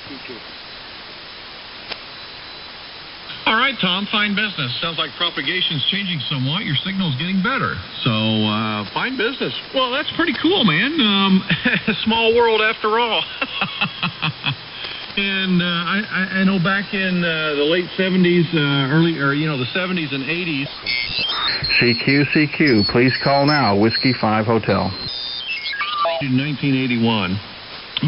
You too. All right, Tom, fine business. Sounds like propagation's changing somewhat. Your signal's getting better. So, fine business. Well, that's pretty cool, man. Small world after all. And I know back in the late 70s, the 70s and 80s. CQ, please call now. Whiskey 5 Hotel. In 1981.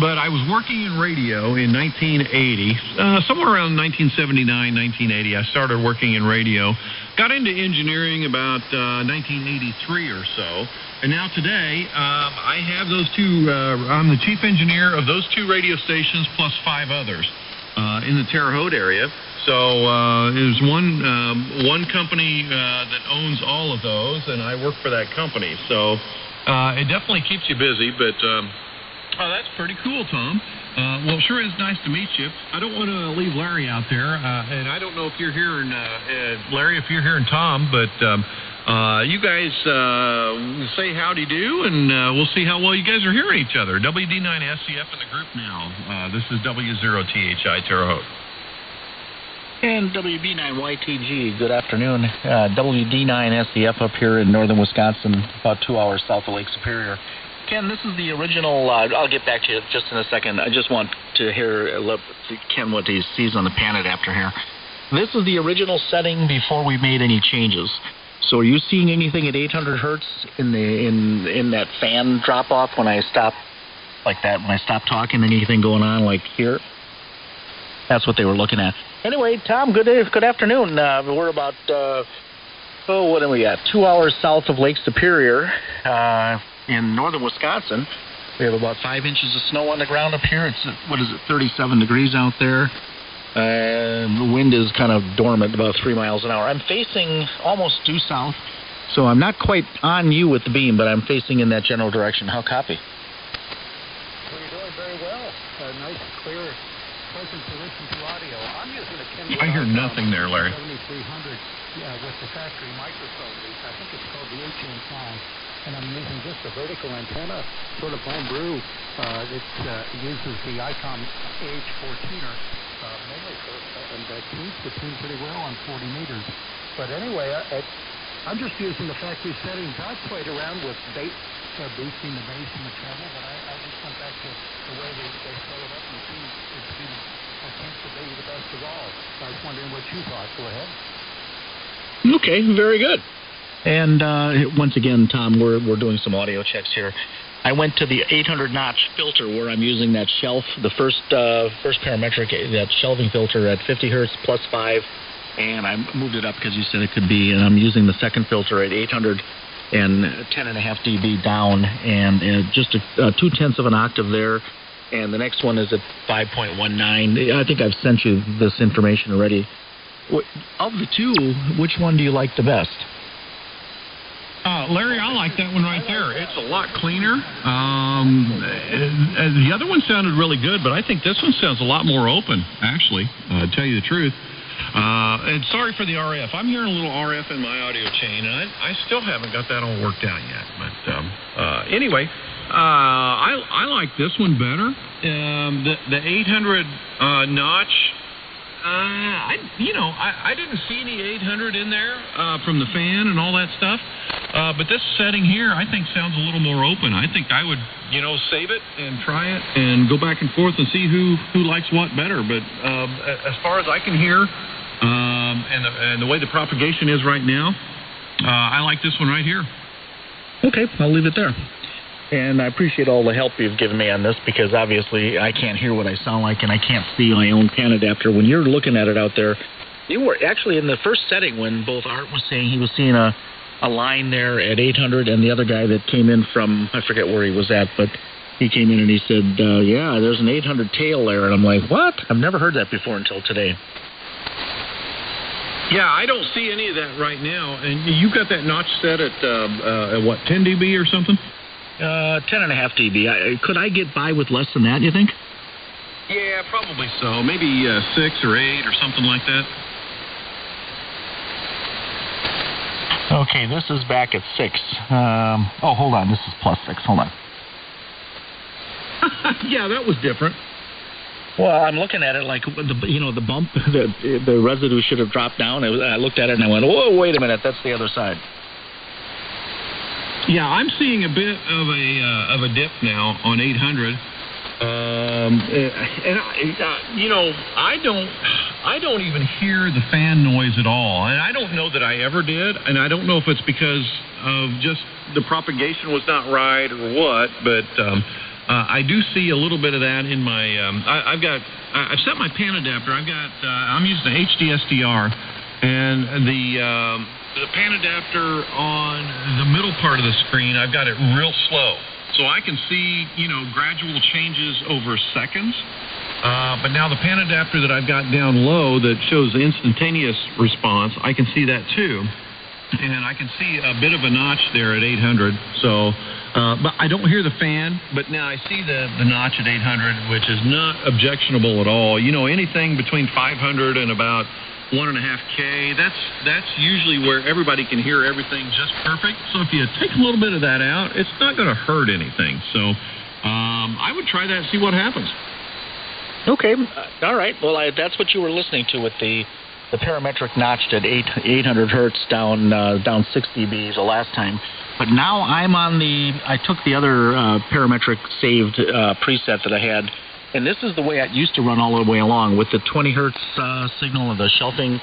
But I was working in radio in 1980, somewhere around 1979, 1980. I started working in radio, got into engineering about 1983 or so, and now today I have those two. I'm the chief engineer of those two radio stations plus 5 others in the Terre Haute area. So there's one company that owns all of those, and I work for that company. So it definitely keeps you busy, but. Oh, that's pretty cool, Tom. Well, sure is nice to meet you. I don't want to leave Larry out there, and I don't know if you're hearing, Larry, if you're hearing Tom, but you guys say howdy do, and we'll see how well you guys are hearing each other. WD9SEF in the group now. This is W0THI Terre Haute. And WB9YTG, good afternoon. WD9SEF up here in northern Wisconsin, about 2 hours south of Lake Superior. Ken, this is the original, I'll get back to you just in a second. I just want to hear Ken what he sees on the pan adapter here. This is the original setting before we made any changes. So are you seeing anything at 800 hertz in that fan drop off when I stop like that, when I stop talking, anything going on like here? That's what they were looking at. Anyway, Tom, good afternoon. We're about, what do we got? 2 hours south of Lake Superior. In northern Wisconsin, we have about 5 inches of snow on the ground up here. It's, 37 degrees out there. The wind is kind of dormant, about 3 miles an hour. I'm facing almost due south, so I'm not quite on you with the beam, but I'm facing in that general direction. How copy? Well, you're doing very well. Nice, clear, pleasant to listen to audio. I'm using a Kenwood. I hear nothing there, Larry. 7300 with the factory microphone. I think it's called the HN5. And I'm using just a vertical antenna, sort of homebrew. It uses the ICOM AH14er mainly and that seems to tune pretty well on 40 meters. But anyway, I'm just using the factory settings. I played around with boosting the bass and the treble, but I just went back to the way they set it up and it seems to be the best of all. I was wondering what you thought. Go ahead. Okay, very good. And once again, Tom, we're doing some audio checks here. I went to the 800 notch filter where I'm using that shelf, the first parametric, that shelving filter at 50 hertz plus 5, and I moved it up because you said it could be, and I'm using the second filter at 800 and 10.5 dB down, and just a 2/10 of an octave there, and the next one is at 5.19. I think I've sent you this information already. Of the two, which one do you like the best? Larry, I like that one right there. It's a lot cleaner. The other one sounded really good, but I think this one sounds a lot more open, actually, to tell you the truth. And sorry for the RF. I'm hearing a little RF in my audio chain, and I still haven't got that all worked out yet. But anyway, I like this one better. The 800 notch. I didn't see any 800 in there from the fan and all that stuff. But this setting here, I think, sounds a little more open. I think I would, save it and try it and go back and forth and see who likes what better. But as far as I can hear, and the way the propagation is right now, I like this one right here. Okay, I'll leave it there. And I appreciate all the help you've given me on this because obviously I can't hear what I sound like and I can't see my own pan adapter. When you're looking at it out there, you were actually in the first setting when both Art was saying he was seeing a line there at 800 and the other guy that came in from, I forget where he was at, but he came in and he said, yeah, there's an 800 tail there. And I'm like, what? I've never heard that before until today. Yeah, I don't see any of that right now. And you got that notch set at, 10 dB or something? 10.5 dB. Could I get by with less than that, you think? Yeah, probably so. Maybe 6 or 8 or something like that. Okay, this is back at 6. Hold on. This is plus 6. Hold on. Yeah, that was different. Well, I'm looking at it like the bump, the residue should have dropped down. I looked at it and I went, whoa, wait a minute, that's the other side. Yeah, I'm seeing a bit of a dip now on 800. And I don't even hear the fan noise at all, and I don't know that I ever did, and I don't know if it's because of just the propagation was not right or what, but I do see a little bit of that in my. I've set my pan adapter. I'm using an HDSDR, and the pan adapter on the middle part of the screen, I've got it real slow. So I can see, gradual changes over seconds. But now the pan adapter that I've got down low that shows the instantaneous response, I can see that too. And I can see a bit of a notch there at 800. So, but I don't hear the fan, but now I see the notch at 800, which is not objectionable at all. Anything between 500 and about 1.5K, that's usually where everybody can hear everything just perfect. So if you take a little bit of that out, it's not going to hurt anything. So I would try that and see what happens. Okay. All right. Well, that's what you were listening to with the parametric notched at 800 hertz down 6 dB the last time. But now I took the other parametric saved preset that I had. And this is the way it used to run all the way along with the 20 hertz signal of the shelving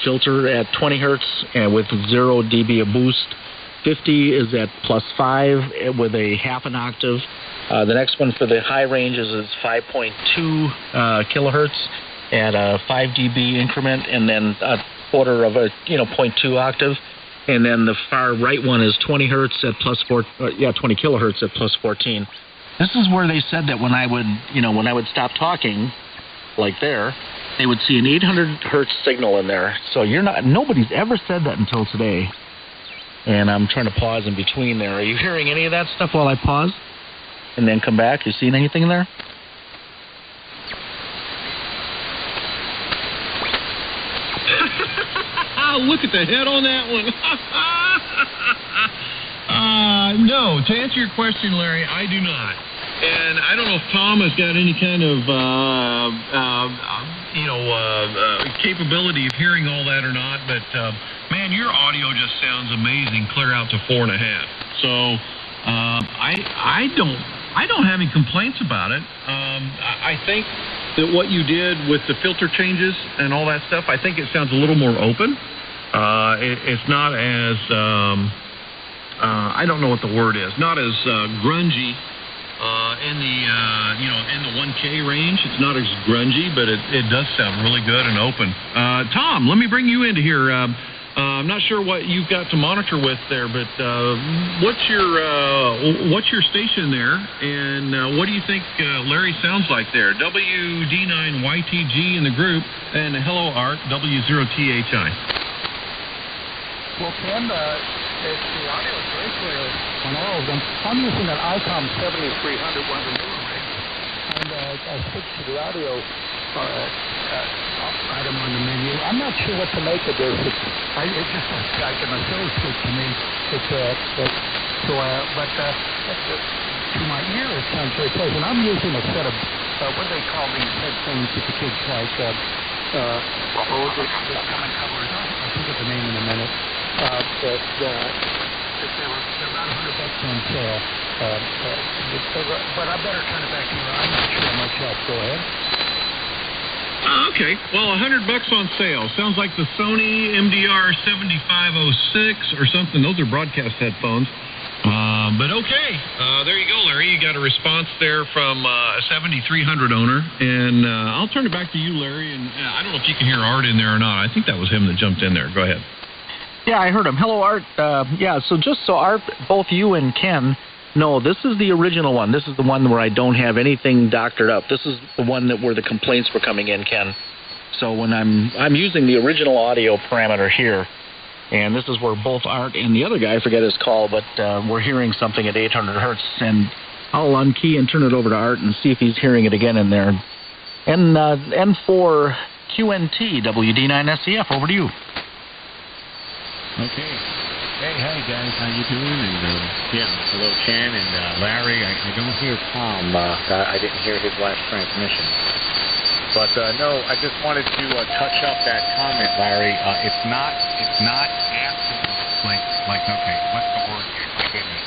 filter at 20 hertz and with 0 dB of boost. 50 is at +5 with a half an octave. The next one for the high ranges is 5.2 kilohertz at a 5 dB increment, and then a quarter of a 0.2 octave. And then the far right one is 20 hertz at 20 kilohertz at +14. This is where they said that when I would stop talking, like there, they would see an 800 hertz signal in there. So nobody's ever said that until today. And I'm trying to pause in between there. Are you hearing any of that stuff while I pause? And then come back? You seeing anything in there? Look at the head on that one. No, to answer your question, Larry, I do not. And I don't know if Tom has got any kind of, capability of hearing all that or not, but, man, your audio just sounds amazing, clear out to 4.5. So, I don't have any complaints about it. I think that what you did with the filter changes and all that stuff, I think it sounds a little more open. It's not as, I don't know what the word is, not as grungy in the 1K range. It's not as grungy, but it does sound really good and open. Tom, let me bring you into here. I'm not sure what you've got to monitor with there, but what's your station there, and what do you think Larry sounds like there? WD9YTG in the group, and hello Art, W0THI. Well, Ken, the audio is very clear on all of them. I'm using an ICOM 7300, one of the newer rigs, and I switched to the audio item on the menu. I'm not sure what to make of this. It just looks like an oscilloscope to me. To my ear, it sounds very pleasant. I'm using a set of what do they call these headphones that the kids like? They come in covers. I'll think of the name in a minute. They're about $100 on sale. But I better turn it back to you. I'm not sure how much else. Go ahead. Okay, well, $100 on sale. Sounds like the Sony MDR 7506 or something. Those are broadcast headphones. But okay, there you go, Larry. You got a response there from a 7300 owner, and I'll turn it back to you, Larry. And I don't know if you can hear Art in there or not. I think that was him that jumped in there. Go ahead. Yeah, I heard him. Hello, Art. So just so Art, both you and Ken know, this is the original one. This is the one where I don't have anything doctored up. This is the one where the complaints were coming in, Ken. So when I'm using the original audio parameter here, and this is where both Art and the other guy, I forget his call, but we're hearing something at 800 hertz, and I'll unkey and turn it over to Art and see if he's hearing it again in there. And N4QNT, WD9SEF, over to you. Okay. Hey guys, how you doing? And hello Ken and Larry. I don't hear Tom. I didn't hear his last transmission. But no, I just wanted to touch up that comment, Larry. It's not asking like okay, what's the word here? My goodness.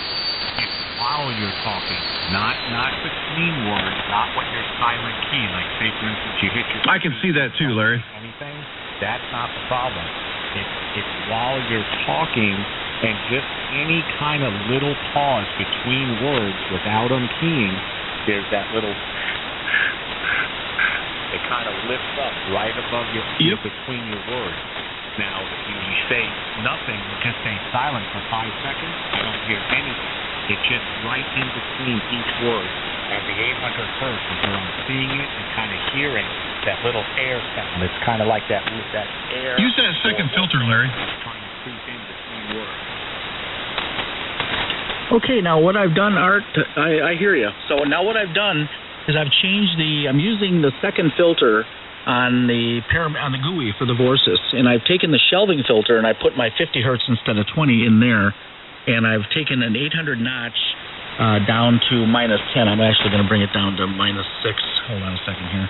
It's while you're talking, not between words, not when you're silent key. Like say for instance, you hit your. I can see that too, Larry. Anything? That's not the problem. It's while you're talking, and just any kind of little pause between words without unkeying. There's that little. It kind of lifts up right above your ear between your words. Now, if you say nothing, just stay silent for 5 seconds, I don't hear anything. It's just right in between each word. At the 800 hertz, if you're seeing it and kind of hearing that little air sound, it's kind of like that air. Use that second filter, Larry. Trying to creep in between words. Okay, now what I've done, Art, I hear you. So now what I've done is I'm using the second filter on the GUI for the Vorsys, and I've taken the shelving filter and I put my 50 hertz instead of 20 in there, and I've taken an 800 notch down to -10. I'm actually going to bring it down to -6. Hold on a second here,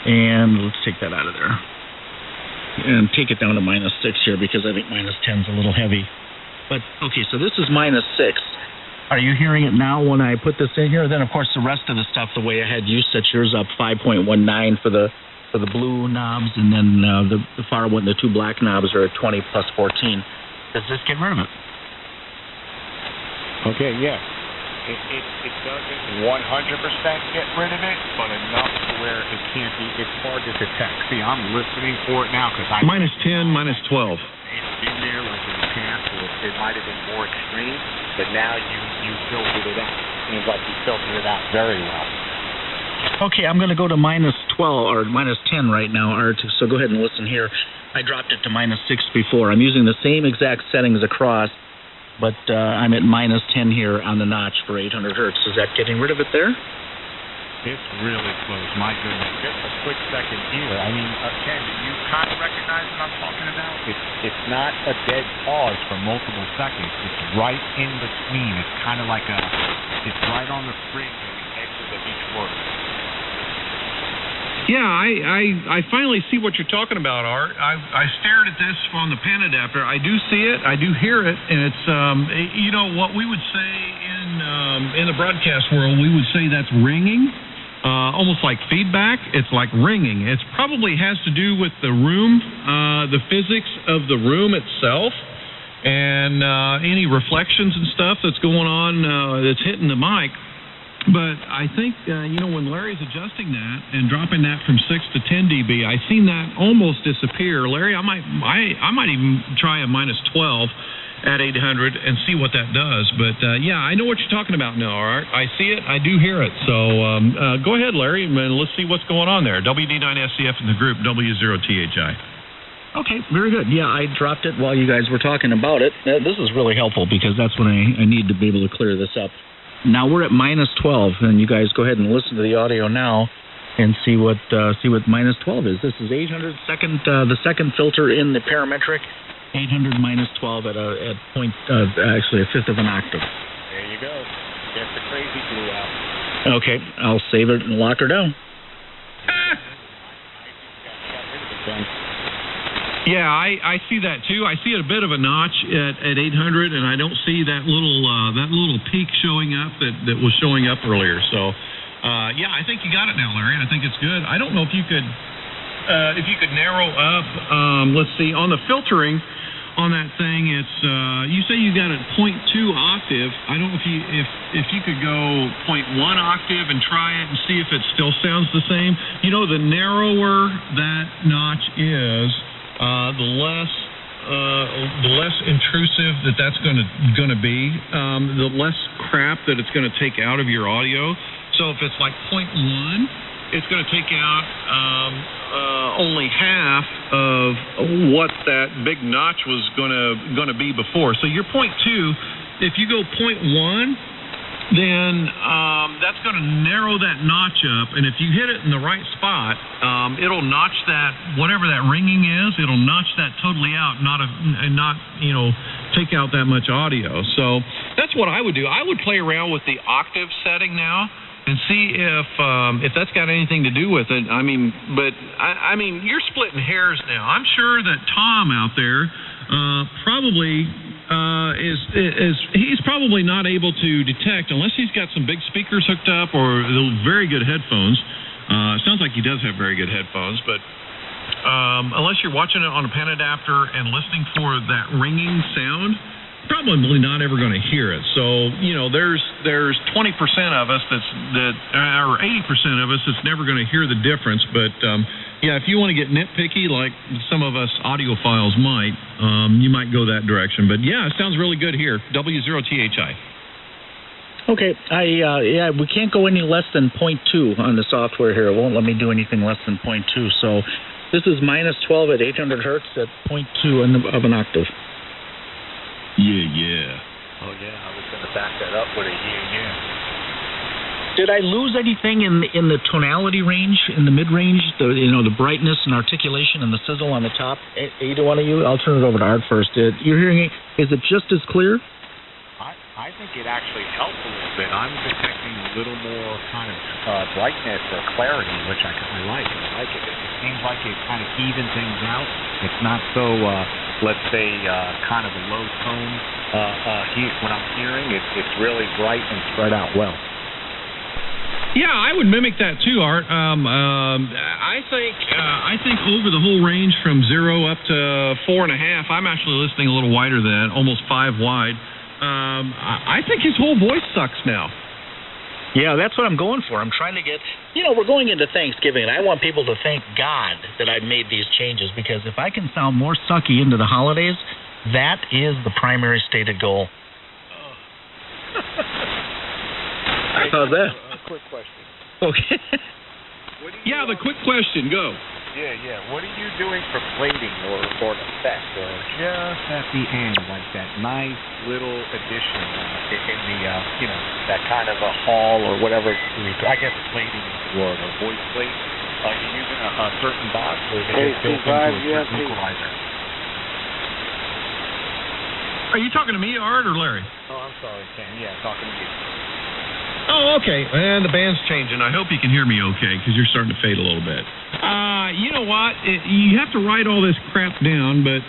and let's take that out of there and take it down to -6 here because I think -10 is a little heavy. But okay, so this is -6. Are you hearing it now when I put this in here? Then, of course, the rest of the stuff, the way I had you set yours up, 5.19 for the blue knobs, and then the far one, the two black knobs are at 20 plus 14. Does this get rid of it? Okay, yeah. It doesn't 100% get rid of it, but enough to where it can't be. It's hard to detect. See, I'm listening for it now because I -10, -12. It's been there like in the past, or it might have been more extreme, but now you filtered it out. Seems like you filtered it out very well. Okay, I'm going to go to -12 or -10 right now, Art. So go ahead and listen here. I dropped it to -6 before. I'm using the same exact settings across, but I'm at -10 here on the notch for 800 hertz. Is that getting rid of it there? It's really close. My goodness. Just a quick second here. I mean, Ken, do you kind of recognize what I'm talking about? It's not a dead pause for multiple seconds. It's right in between. It's kind of like it's right on the fringe of the edges of each word. Yeah, I finally see what you're talking about, Art. I stared at this on the pen adapter. I do see it. I do hear it, and it's what we would say in the broadcast world, we would say that's ringing. Almost like feedback. It's like ringing. It probably has to do with the room, the physics of the room itself, and any reflections and stuff that's going on that's hitting the mic. But I think, when Larry's adjusting that and dropping that from 6 to 10 dB, I've seen that almost disappear. Larry, I might even try a -12 at 800 and see what that does. But, I know what you're talking about now, Art. I see it. I do hear it. So go ahead, Larry, and let's see what's going on there. WD9SEF in the group, W0THI. Okay, very good. Yeah, I dropped it while you guys were talking about it. This is really helpful because that's when I need to be able to clear this up. Now we're at -12, and you guys go ahead and listen to the audio now and see what -12 is. This is 800 the second filter in the parametric, 800 -12 at point actually a fifth of an octave. There you go. Get the crazy glue out. Okay, I'll save it and lock her down. Yeah, I see that too. I see a bit of a notch at 800, and I don't see that little peak showing up that was showing up earlier. So, I think you got it now, Larry. I think it's good. I don't know if you could narrow up. Let's see, on the filtering on that thing, it's you say you got it 0.2 octave. I don't know if you could go 0.1 octave and try it and see if it still sounds the same. The narrower that notch is, the less intrusive that's going to be, the less crap that it's going to take out of your audio. So if it's like 0.1, it's going to take out only half of what that big notch was going to be before. So your 0.2, if you go 0.1. Then that's going to narrow that notch up, and if you hit it in the right spot, it'll notch that, whatever that ringing is, it'll notch that totally out, not take out that much audio. So that's what I would do. I would play around with the octave setting now and see if that's got anything to do with it. I mean, but I mean, you're splitting hairs now. I'm sure that Tom out there probably he's probably not able to detect unless he's got some big speakers hooked up or very good headphones. It sounds like he does have very good headphones, but unless you're watching it on a pen adapter and listening for that ringing sound, probably not ever going to hear it. So, you know, there's 20% of us or 80% of us that's never going to hear the difference. But yeah, if you want to get nitpicky, like some of us audiophiles might, you might go that direction. But yeah, it sounds really good here. W0THI. Okay, yeah, we can't go any less than 0.2 on the software here. It won't let me do anything less than 0.2. So this is -12 at 800 hertz at 0.2 of an octave. Yeah. Oh, yeah, I was going to back that up with a yeah. Did I lose anything in the tonality range, in the mid-range, the brightness and articulation and the sizzle on the top? Either one of you? I'll turn it over to Art first. You're hearing it? Is it just as clear? I think it actually helps a little bit. I'm detecting a little more kind of brightness or clarity, which I like. I like it. It seems like it kind of evens things out. It's not so, let's say, kind of a low tone. When I'm hearing, it's really bright and spread out well. Yeah, I would mimic that too, Art. I think over the whole range from 0 up to 4.5. I'm actually listening a little wider than that, almost 5 wide. I think his whole voice sucks now. Yeah, that's what I'm going for. I'm trying to get, we're going into Thanksgiving, and I want people to thank God that I made these changes, because if I can sound more sucky into the holidays, that is the primary stated goal. How's that? A quick question. Okay. Yeah, the quick question, go. Yeah. What are you doing for plating or effect, or just at the end, like that nice little addition in the, that kind of a hall or whatever? I guess plating is the word, or voice plate. Are you using a certain box, or is it built into a certain equalizer? Are you talking to me, Art, or Larry? Oh, I'm sorry, Ken. Yeah, talking to you. Oh, okay. And the band's changing. I hope you can hear me okay, because you're starting to fade a little bit. You know what? You have to write all this crap down, but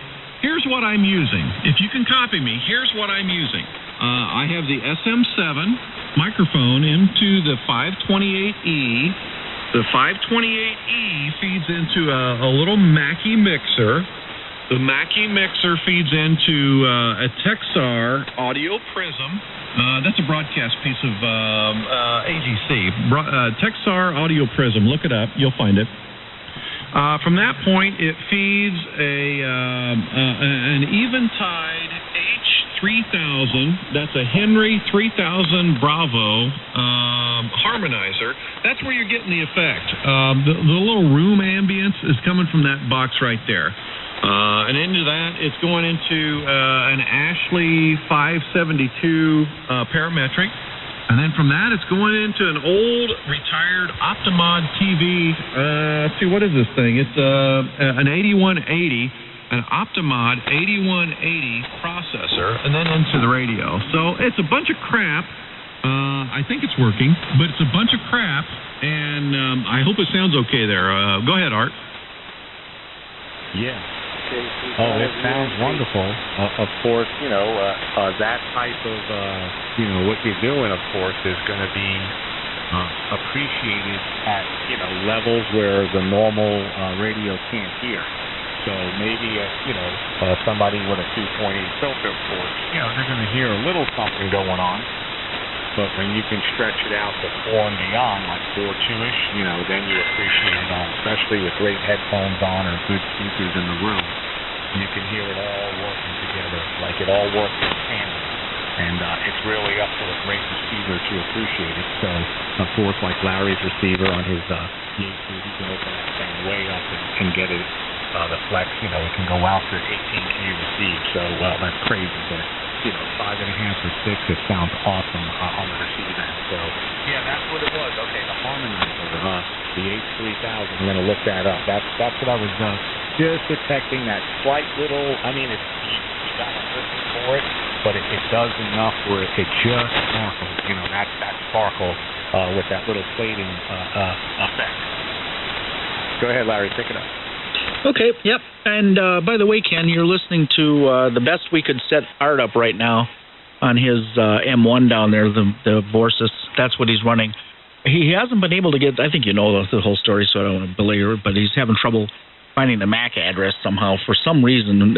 here's what I'm using. If you can copy me, here's what I'm using. I have the SM7 microphone into the 528E. The 528E feeds into a little Mackie mixer. The Mackie mixer feeds into a Texar audio prism. That's a broadcast piece of AGC. Texar audio prism. Look it up. You'll find it. From that point, it feeds an Eventide H3000. That's a Henry 3000 Bravo harmonizer. That's where you're getting the effect. The little room ambience is coming from that box right there. And into that, it's going into an Ashley 572 parametric. And then from that, it's going into an old retired Optimod TV. Let's see, what is this thing? It's an 8180, an Optimod 8180 processor, and then into the radio. So it's a bunch of crap. I think it's working, but it's a bunch of crap, and I hope it sounds okay there. Go ahead, Art. Yeah. Oh, it sounds wonderful. Of course, that type of, what you're doing, of course, is going to be appreciated at, levels where the normal radio can't hear. So maybe, somebody with a 2.8 filter, of course, they're going to hear a little something going on. But when you can stretch it out to 4 and beyond, like 4.2-ish, then you appreciate it all, especially with great headphones on or good speakers in the room. You can hear it all working together, like it all works in tandem. And it's really up to a great receiver to appreciate it. So, of course, like Larry's receiver on his Yates, he can open that thing way up and get it, the flex, it can go out to 18K receive. So, that's crazy, but 5.5 or 6, it sounds awesome on the receive end. So, yeah, that's what it was. Okay, the harmonizer, the H3000. I'm going to look that up. That's what I was just detecting, that slight little. I mean, you got to listen for it, but it does enough where it just sparkles. That sparkle with that little plating effect. Go ahead, Larry, pick it up. Okay, yep. And by the way, Ken, you're listening to the best we could set Art up right now on his M1 down there, the Vorsis. That's what he's running. He hasn't been able to get, I think you know the whole story, so I don't want to belabor it, but he's having trouble finding the MAC address somehow. For some reason,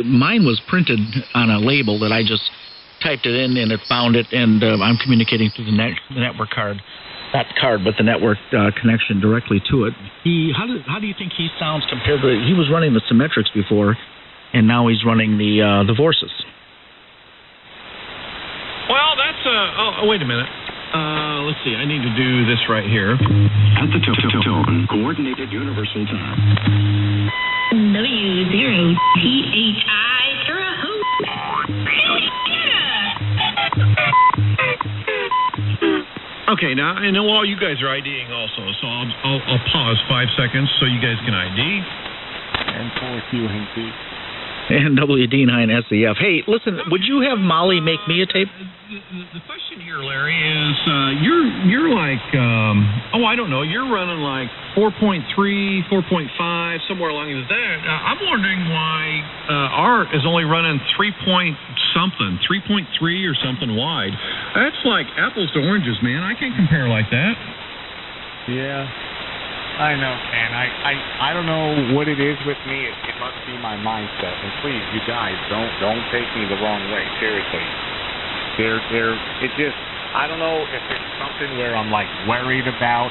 mine was printed on a label that I just typed it in, and it found it, and I'm communicating through the network card. Not the card, but the network connection directly to it. How do you think he sounds compared to? He was running the Symmetrics before, and now he's running the Vorsis. Well, that's wait a minute. Let's see. I need to do this right here. At the tone, coordinated universal time. W0THI Terre-Haute. Okay, now I know all you guys are IDing also, so I'll pause 5 seconds so you guys can ID. N4QNT. And WD9SEF. Hey, listen, would you have Molly make me a tape? The question here, Larry, is you're like, I don't know, you're running like 4.3, 4.5, somewhere along that. I'm wondering why Art is only running 3.3 or something wide. That's like apples to oranges, man. I can't compare like that. Yeah. I know, man. I don't know what it is with me. It must be my mindset. And please, you guys, don't take me the wrong way. Seriously, it just, I don't know if it's something where I'm like worried about,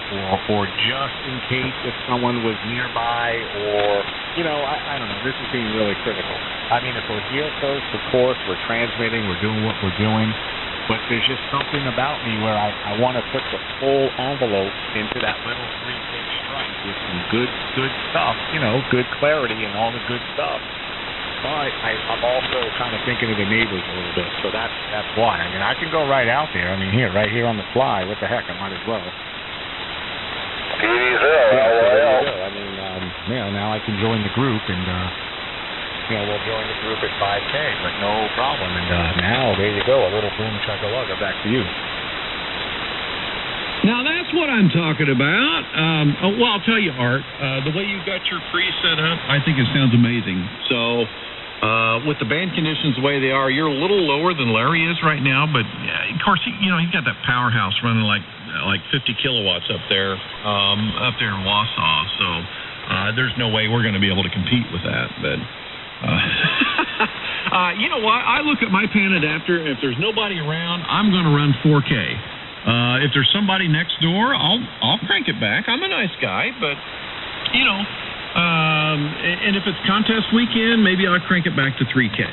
or just in case if someone was nearby, or I don't know. This is being really critical. I mean, if we're here first, of course, we're transmitting, we're doing what we're doing. But there's just something about me where I want to put the full envelope into that little 3-pitch strike with some good stuff, good clarity and all the good stuff. But I'm also kind of thinking of the neighbors a little bit, so that's why. I mean, I can go right out there. I mean, right here on the fly. What the heck? I might as well. PD0, LYL. I mean, now I can join the group and. We'll join the group at 5K, but no problem. And now, there you go, a little boom chugga-lugga. Back to you. Now, that's what I'm talking about. Well, I'll tell you, Art, the way you got your pre set up, I think it sounds amazing. So, with the band conditions the way they are, you're a little lower than Larry is right now, but, of course, he's got that powerhouse running like 50 kilowatts up there in Wausau. So, there's no way we're going to be able to compete with that, but... you know what? I look at my pan adapter, and if there's nobody around, I'm going to run 4K. If there's somebody next door, I'll crank it back. I'm a nice guy, but and if it's contest weekend, maybe I'll crank it back to 3K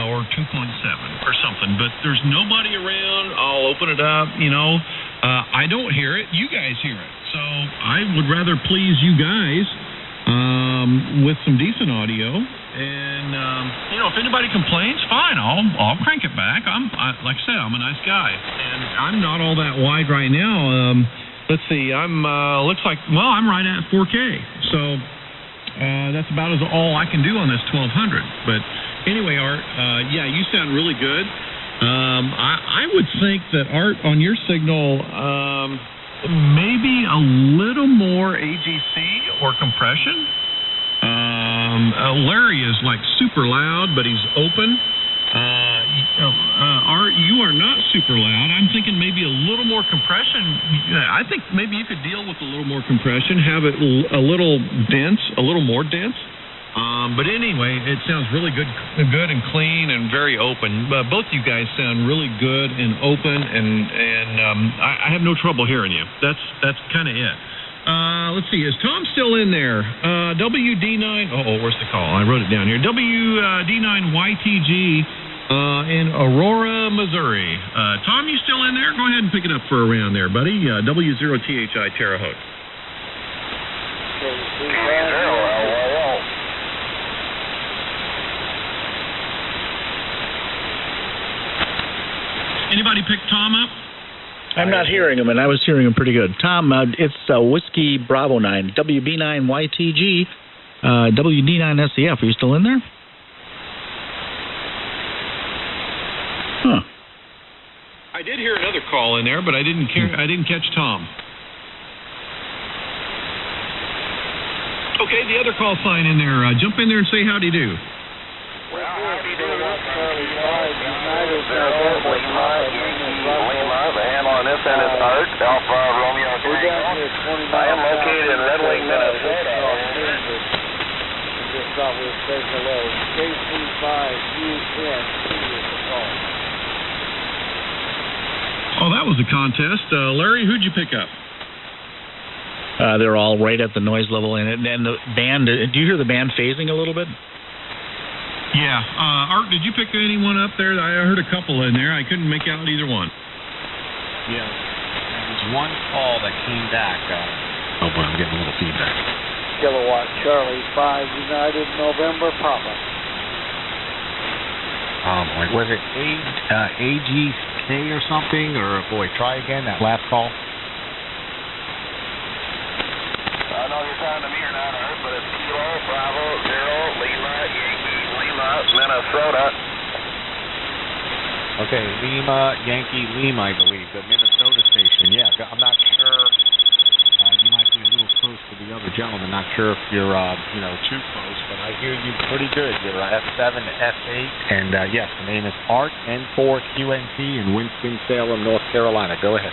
or 2.7 or something. But there's nobody around. I'll open it up. I don't hear it. You guys hear it. So I would rather please you guys with some decent audio. And if anybody complains, fine, I'll crank it back. Like I said, I'm a nice guy, and I'm not all that wide right now. Let's see, I'm looks like I'm right at 4K, so that's about all I can do on this 1200. But anyway, Art, you sound really good. I would think that Art on your signal maybe a little more AGC or compression. Larry is like super loud, but he's open. Art, you are not super loud. I'm thinking maybe a little more compression. I think maybe you could deal with a little more compression, have it a little dense, a little more dense. But anyway, it sounds really good and clean and very open. Both you guys sound really good and open, and I have no trouble hearing you. That's kind of it. Let's see, is Tom still in there? WD9, where's the call? I wrote it down here. WD9YTG in Aurora, Missouri. Tom, you still in there? Go ahead and pick it up for a round there, buddy. W0THI Terre Haute. Anybody pick Tom up? I'm not hearing him, and I was hearing him pretty good. Tom, it's Whiskey Bravo 9, WB9YTG, WD9SEF. Are you still in there? Huh. I did hear another call in there, but I didn't catch Tom. Okay, the other call sign in there. Jump in there and say howdy do. Well, howdy do. Lima. The handle on this end is Art, Alpha Romeo Tango. I am located in Red Wing, Minnesota. Just thought we would say hello. K35UNT is the call. Oh, that was a contest. Larry, who'd you pick up? They're all right at the noise level, and the band. Do you hear the band phasing a little bit? Yeah. Art, did you pick anyone up there? I heard a couple in there. I couldn't make out either one. Yeah. There was one call that came back. Oh, boy, I'm getting a little feedback. Kilowatt Charlie 5 United November Papa. Was it AGK or something? Or, boy, try again, that last call. I know you're talking to me or not, Art, but it's Kilo Bravo 0 Lima Yankee Lima Minnesota. Okay, Lima Yankee Lima, I believe, the Minnesota station. Yeah, I'm not sure. You might be a little close to the other gentleman. Not sure if you're, too close, but I hear you pretty good. You're F7 to F8, and yes, the name is Art N4QNT in Winston-Salem, North Carolina. Go ahead.